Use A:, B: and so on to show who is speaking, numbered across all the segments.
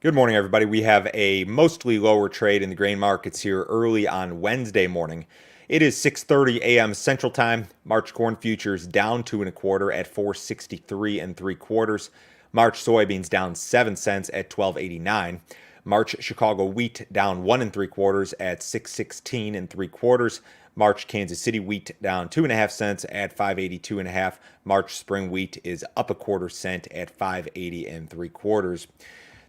A: Good morning, everybody. We have a mostly lower trade in the grain markets here early on Wednesday morning. It is 6:30 a.m. Central Time. March corn futures down 2 1/4 at 463 and 3/4. March soybeans down 7 cents at 12.89. March Chicago wheat down 1 3/4 at 616 and 3/4. March Kansas City wheat down 2.5 cents at 582 and a half. March spring wheat is up a quarter cent at 580 and 3/4.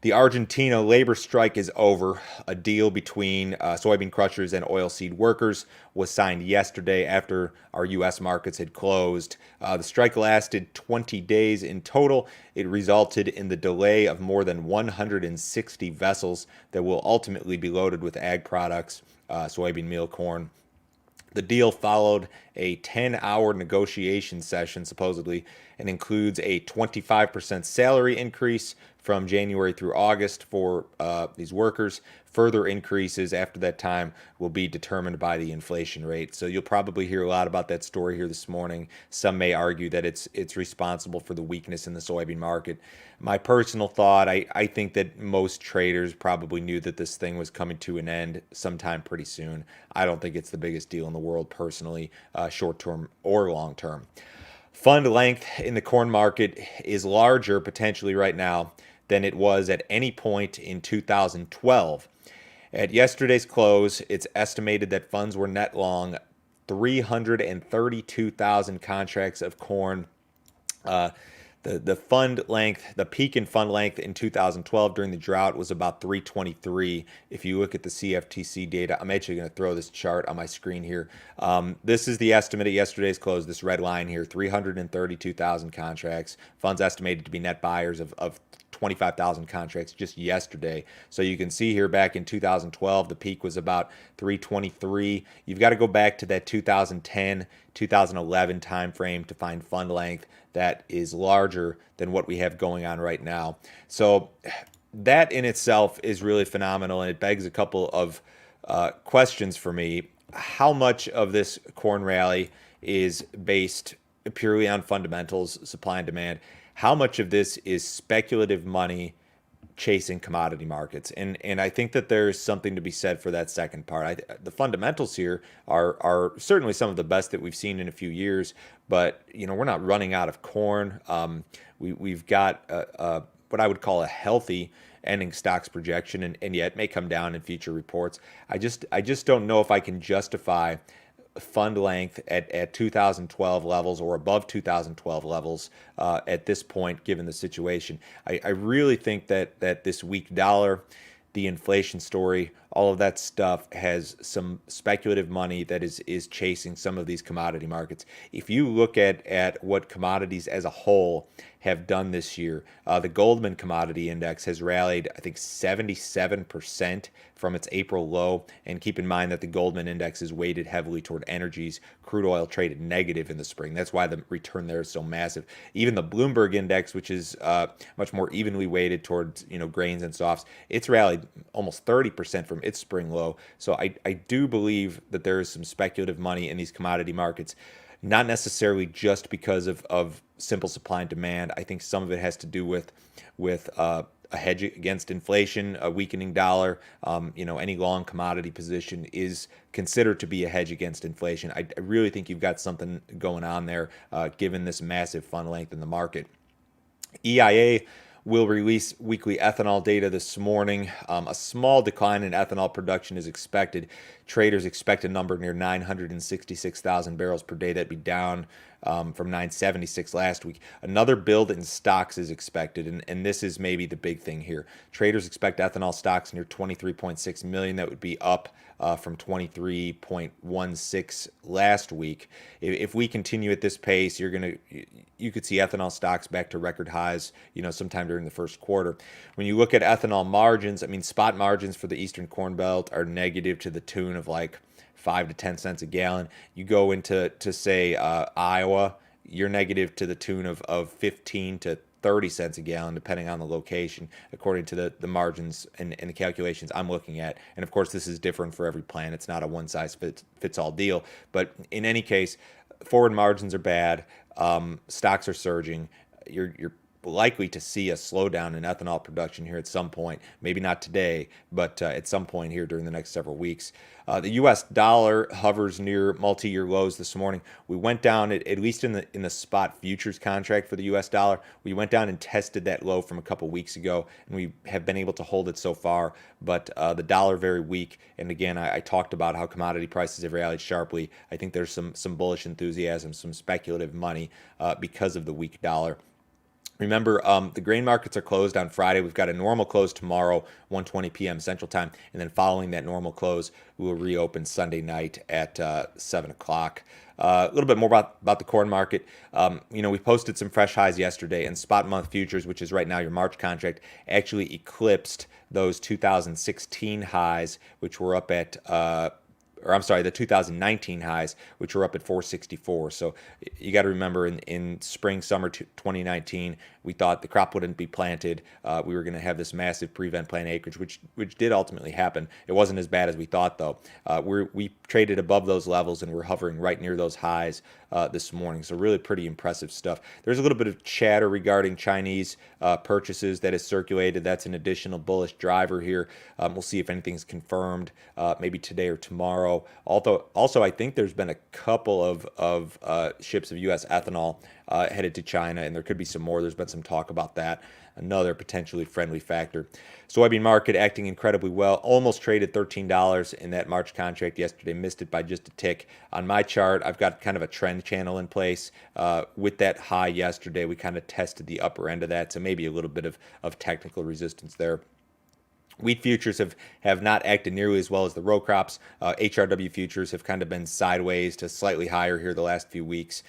A: The Argentina labor strike is over. A deal between soybean crushers and oilseed workers was signed yesterday after our U.S. markets had closed. The strike lasted 20 days in total. It resulted in the delay of more than 160 vessels that will ultimately be loaded with ag products, soybean meal, corn. The deal followed a 10-hour negotiation session, supposedly, and includes a 25% salary increase from January through August for these workers. Further increases after that time will be determined by the inflation rate. So you'll probably hear a lot about that story here this morning. Some may argue that it's responsible for the weakness in the soybean market. My personal thought, I think that most traders probably knew that this thing was coming to an end sometime pretty soon. I don't think it's the biggest deal in the world personally, short term or long term. Fund length in the corn market is larger potentially right now than it was at any point in 2012. At yesterday's close, it's estimated that funds were net long 332,000 contracts of corn. The fund length, the peak in fund length in 2012 during the drought was about 323. If you look at the CFTC data, I'm actually going to throw this chart on my screen here. This is the estimate at yesterday's close, this red line here, 332,000 contracts. Funds estimated to be net buyers of 25,000 contracts just yesterday. So you can see here back in 2012, the peak was about 323. You've got to go back to that 2010, 2011 timeframe to find fund length that is larger than what we have going on right now. So that in itself is really phenomenal, and it begs a couple of questions for me. How much of this corn rally is based purely on fundamentals, supply and demand? How much of this is speculative money chasing commodity markets? And I think that there's something to be said for that second part. The fundamentals here are certainly some of the best that we've seen in a few years, but we're not running out of corn. We've got what I would call a healthy ending stocks projection, and yet it may come down in future reports. I just don't know if I can justify fund length at 2012 levels or above 2012 levels at this point, given the situation. I really think that this weak dollar, the inflation story, all of that stuff has some speculative money that is chasing some of these commodity markets. If you look at what commodities as a whole have done this year, the Goldman Commodity Index has rallied, I think, 77% from its April low. And keep in mind that the Goldman Index is weighted heavily toward energies. Crude oil traded negative in the spring. That's why the return there is so massive. Even the Bloomberg Index, which is much more evenly weighted towards grains and softs, it's rallied almost 30% from its spring low. So I do believe that there is some speculative money in these commodity markets, not necessarily just because of simple supply and demand. I think some of it has to do with a hedge against inflation, a weakening dollar. Any long commodity position is considered to be a hedge against inflation. I really think you've got something going on there, given this massive fund length in the market. EIA will release weekly ethanol data this morning. A small decline in ethanol production is expected. Traders expect a number near 966,000 barrels per day. That'd be down from 976 last week. Another build in stocks is expected, and this is maybe the big thing here. Traders expect ethanol stocks near 23.6 million. That would be up from 23.16 last week. If we continue at this pace, you could see ethanol stocks back to record highs, sometime during the first quarter. When you look at ethanol margins, spot margins for the Eastern Corn Belt are negative to the tune of like 5 to 10 cents a gallon. You go into say Iowa, you're negative to the tune of 15 to 30 cents a gallon, depending on the location, according to the margins and the calculations I'm looking at. And of course, this is different for every plant. It's not a one-size-fits-all deal. But in any case, forward margins are bad. Stocks are surging. You're likely to see a slowdown in ethanol production here at some point. Maybe not today, but at some point here during the next several weeks. The U.S. dollar hovers near multi-year lows this morning. We went down, at least in the spot futures contract for the U.S. dollar. We went down and tested that low from a couple weeks ago, and we have been able to hold it so far. But the dollar very weak. And again, I talked about how commodity prices have rallied sharply. I think there's some bullish enthusiasm, some speculative money because of the weak dollar. Remember, the grain markets are closed on Friday. We've got a normal close tomorrow, 1:20 p.m. Central Time, and then following that normal close, we will reopen Sunday night at 7 o'clock. A little bit more about the corn market. We posted some fresh highs yesterday, and spot month futures, which is right now your March contract, actually eclipsed those 2016 highs, which were up at the 2019 highs, which were up at 464. So you got to remember in spring, summer 2019, we thought the crop wouldn't be planted. We were going to have this massive prevent plant acreage, which did ultimately happen. It wasn't as bad as we thought, though. We traded above those levels, and we're hovering right near those highs this morning. So really pretty impressive stuff. There's a little bit of chatter regarding Chinese purchases that has circulated. That's an additional bullish driver here. We'll see if anything's confirmed maybe today or tomorrow. Also, I think there's been a couple of ships of U.S. ethanol headed to China, and there could be some more. There's been some talk about that. Another potentially friendly factor. Soybean market acting incredibly well. Almost traded $13 in that March contract yesterday. Missed it by just a tick. On my chart, I've got kind of a trend channel in place. With that high yesterday, we kind of tested the upper end of that, so maybe a little bit of technical resistance there. Wheat futures have not acted nearly as well as the row crops. HRW futures have kind of been sideways to slightly higher here the last few weeks.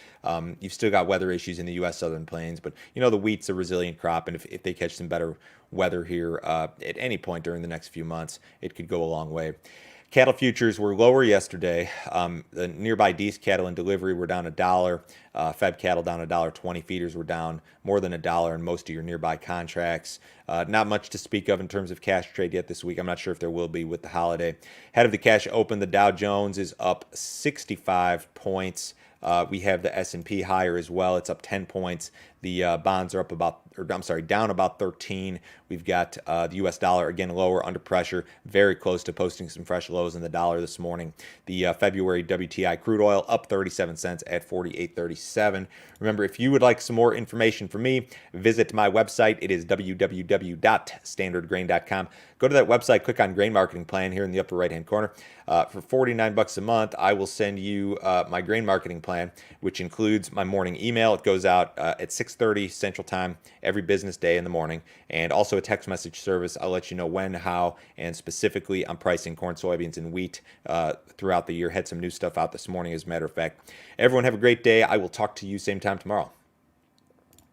A: You've still got weather issues in the U.S. Southern Plains, but the wheat's a resilient crop, and if they catch some better weather here at any point during the next few months, it could go a long way. Cattle futures were lower yesterday. The nearby D's cattle in delivery were down $1. Fed cattle down $1.20. Feeders were down more than $1 in most of your nearby contracts. Not much to speak of in terms of cash trade yet this week. I'm not sure if there will be with the holiday. Head of the cash open, the Dow Jones is up 65 points. We have the S&P higher as well. It's up 10 points. The bonds are up down about 13. We've got the U.S. dollar again lower, under pressure, very close to posting some fresh lows in the dollar this morning. The February WTI crude oil up 37 cents at 48.37. Remember, if you would like some more information from me, visit my website. It is www.standardgrain.com. Go to that website, click on Grain Marketing Plan here in the upper right-hand corner. For $49 a month, I will send you my grain marketing plan, which includes my morning email. It goes out at 6:30 Central Time every business day in the morning, and also a text message service. I'll let you know when, how, and specifically on pricing corn, soybeans, and wheat throughout the year. Had some new stuff out this morning, as a matter of fact. Everyone have a great day. I will talk to you same time tomorrow.